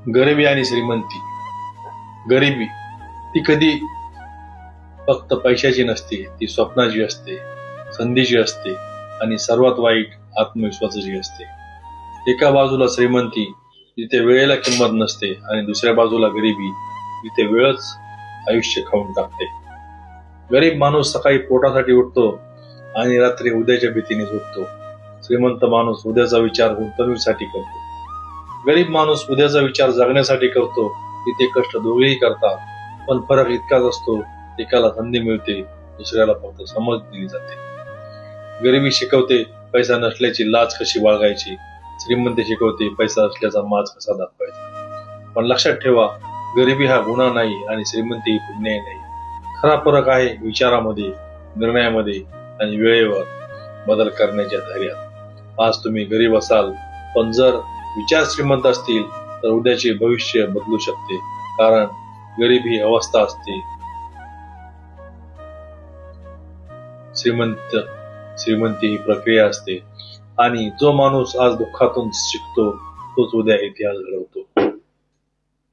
गरिबी आणि श्रीमंती. गरिबी ती कधी फक्त पैशाची नसते, ती स्वप्नाची असते, संधीची असते आणि सर्वात वाईट आत्मविश्वासाची असते. एका बाजूला श्रीमंती जिथे वेळेला किंमत नसते आणि दुसऱ्या बाजूला गरिबी जिथे वेळच आयुष्य खाऊन टाकते. गरीब माणूस सकाळी पोटासाठी उठतो आणि रात्री उद्याच्या भीतीने झोपतो. श्रीमंत माणूस उद्याचा विचार गुंतवणुकीसाठी करतो. गरीब माणूस उद्याचा विचार जगण्यासाठी करतो. तिथे कष्ट दोघेही करतात, पण फरक इतकाच असतो, एकाला संधी मिळते, दुसऱ्याला फक्त समज दिली जाते. गरिबी शिकवते पैसा नसल्याची लाज कशी बाळगायची, श्रीमंती शिकवते पैसा असल्याचा माज कसा दाखवायचा. पण लक्षात ठेवा, गरिबी हा गुन्हा नाही आणि श्रीमंती ही पुण्य नाही. खरा फरक आहे विचारामध्ये, निर्णयामध्ये आणि वेळेवर बदल करण्याच्या धैर्यात. आज तुम्ही गरीब असाल, पण जर विचार श्रीमंत असतील तर उद्याचे भविष्य बदलू शकते. कारण गरीब ही अवस्था असते, श्रीमंती ही प्रक्रिया असते. आणि जो माणूस आज दुःखातून शिकतो तोच उद्या इतिहास घडवतो.